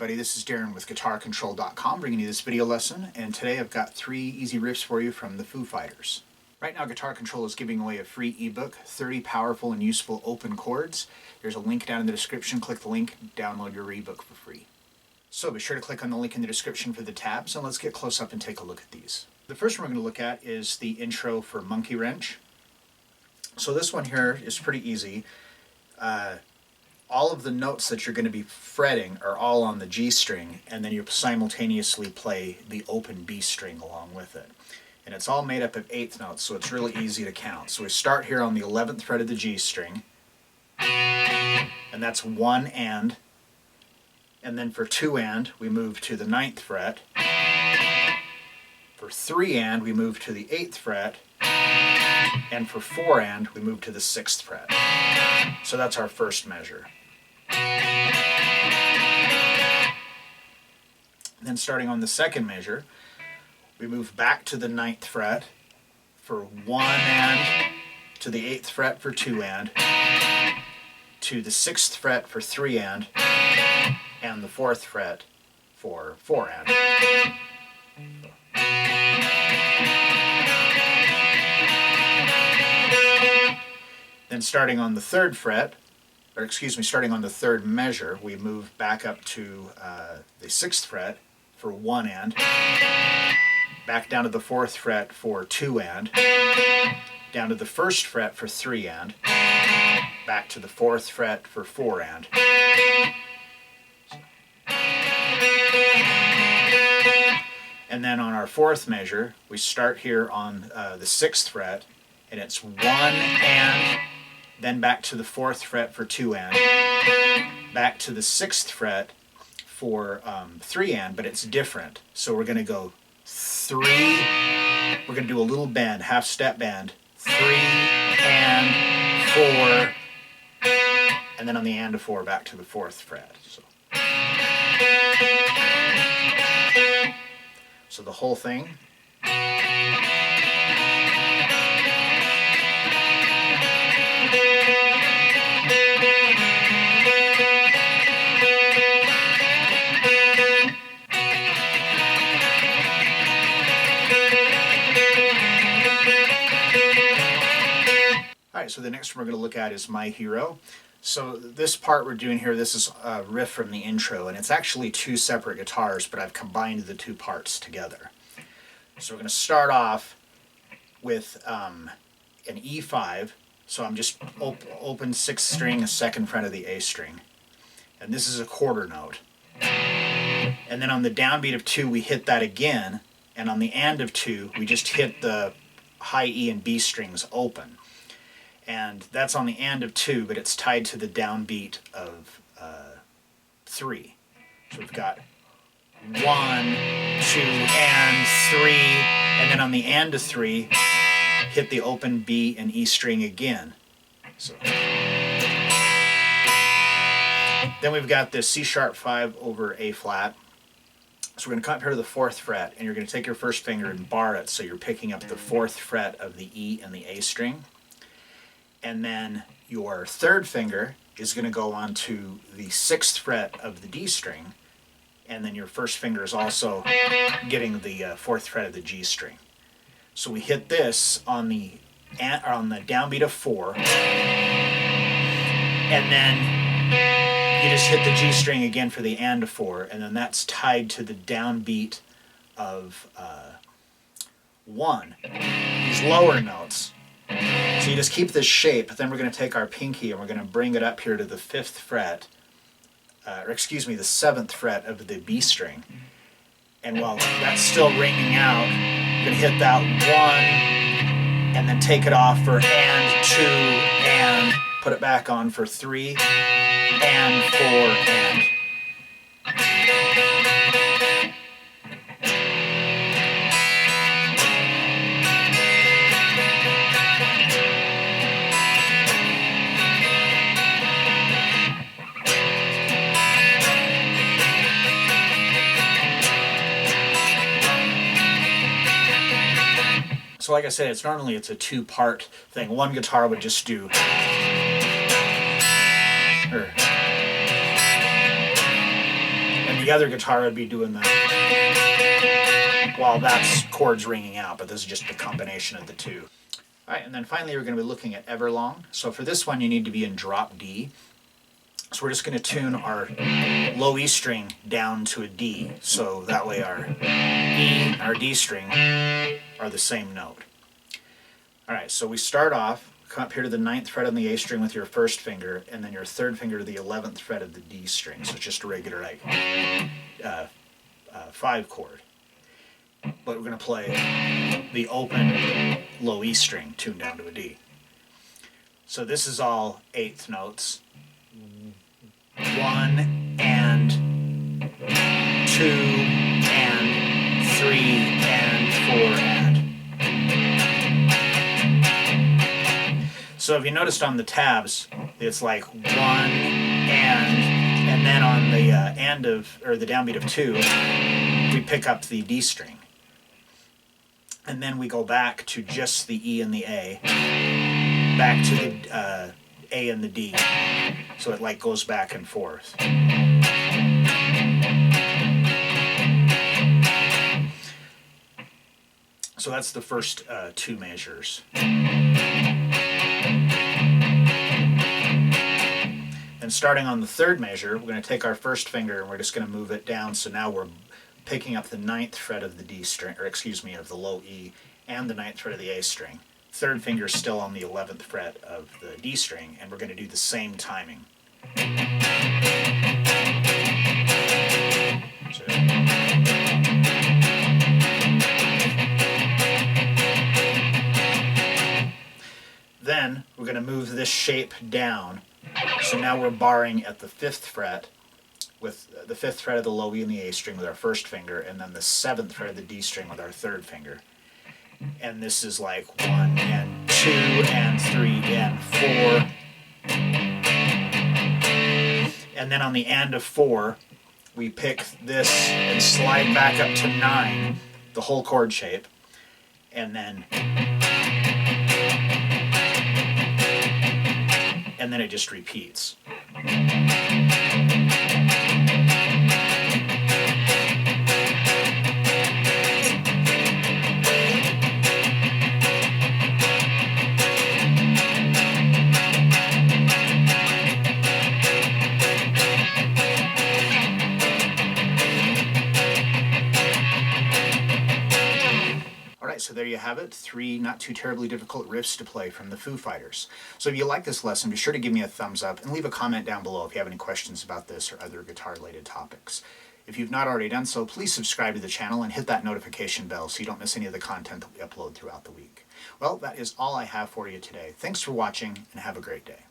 everybody, this is Darren with GuitarControl.com bringing you this video lesson, and today I've got 3 easy riffs for you from the Foo Fighters. Right now Guitar Control is giving away a free ebook, 30 powerful and useful open chords. There's a link down in the description. Click the link, download your ebook for free. So be sure to click on the link in the description for the tabs, and let's get close up and take a look at these. The first one we're going to look at is the intro for Monkey Wrench. So this one here is pretty easy. All of the notes that you're going to be fretting are all on the G string, and then you simultaneously play the open B string along with it. And it's all made up of eighth notes, so it's really easy to count. So we start here on the 11th fret of the G string, and that's 1 and then for 2 and we move to the 9th fret. For 3 and we move to the 8th fret, and for 4 and we move to the 6th fret. So that's our first measure. Then starting on the second measure, we move back to the 9th fret for 1 and, to the 8th fret for 2 and, to the 6th fret for 3 and the 4th fret for 4 and. Then starting on the 3rd fret, starting on the 3rd measure, we move back up to the 6th fret for 1 and, back down to the 4th fret for 2 and, down to the 1st fret for 3 and, back to the 4th fret for 4 and. And then on our 4th measure, we start here on the 6th fret, and it's 1 and, then back to the 4th fret for 2 and, back to the 6th fret for 3 and, but it's different. So we're going to go 3, we're going to do a little bend, half step bend, 3 and 4, and then on the and of 4 back to the 4th fret. So the whole thing. Alright, so the next one we're going to look at is My Hero. So this part we're doing here, this is a riff from the intro, and it's actually 2 separate guitars, but I've combined the 2 parts together. So we're going to start off with an E5, so I'm just open 6th string, 2nd fret of the A string, and this is a quarter note. And then on the downbeat of 2 we hit that again, and on the and of 2 we just hit the high E and B strings open. And that's on the and of 2, but it's tied to the downbeat of 3. So we've got 1, 2, and 3, and then on the and of 3, hit the open B and E string again. So then we've got this C sharp 5 over A flat. So we're going to come up here to the 4th fret, and you're going to take your first finger and bar it so you're picking up the 4th fret of the E and the A string. And then your 3rd finger is going to go on to the 6th fret of the D string, and then your 1st finger is also getting the 4th fret of the G string. So we hit this on the downbeat of 4, and then you just hit the G string again for the and of 4, and then that's tied to the downbeat of 1. These lower notes. So you just keep this shape, then we're going to take our pinky and we're going to bring it up here to the 5th fret, the 7th fret of the B string. And while that's still ringing out, you're going to hit that 1, and then take it off for and 2, and put it back on for 3, and 4, and. So like I said, normally it's a 2-part thing. One guitar would just do, And the other guitar would be doing the, well, that's chords ringing out, but this is just the combination of the two. All right, and then finally we're going to be looking at Everlong. So for this one you need to be in drop D. So we're just going to tune our low E string down to a D, so that way our E and our D string are the same note. Alright, so we start off, come up here to the 9th fret on the A string with your first finger, and then your 3rd finger to the 11th fret of the D string, so it's just a regular like 5 chord. But we're going to play the open low E string tuned down to a D. So this is all 8th notes. 1 and 2 and 3 and 4 and. So if you noticed on the tabs, it's like 1 and then on the end of, or the downbeat of 2, we pick up the D string. And then we go back to just the E and the A, back to the A and the D. So it like goes back and forth. So that's the first 2 measures. And starting on the 3rd measure, we're going to take our first finger and we're just going to move it down. So now we're picking up the 9th fret of the D string, or excuse me, of the low E, and the 9th fret of the A string. 3rd finger is still on the 11th fret of the D string, and we're going to do the same timing. So, then we're going to move this shape down. So now we're barring at the 5th fret with the 5th fret of the low E and the A string with our first finger, and then the 7th fret of the D string with our 3rd finger. And this is like 1 and 2 and 3 and 4. And then on the end of 4, we pick this and slide back up to 9, the whole chord shape, and then it just repeats. So there you have it, 3 not too terribly difficult riffs to play from the Foo Fighters. So if you like this lesson, be sure to give me a thumbs up and leave a comment down below if you have any questions about this or other guitar-related topics. If you've not already done so, please subscribe to the channel and hit that notification bell so you don't miss any of the content that we upload throughout the week. Well, that is all I have for you today. Thanks for watching and have a great day.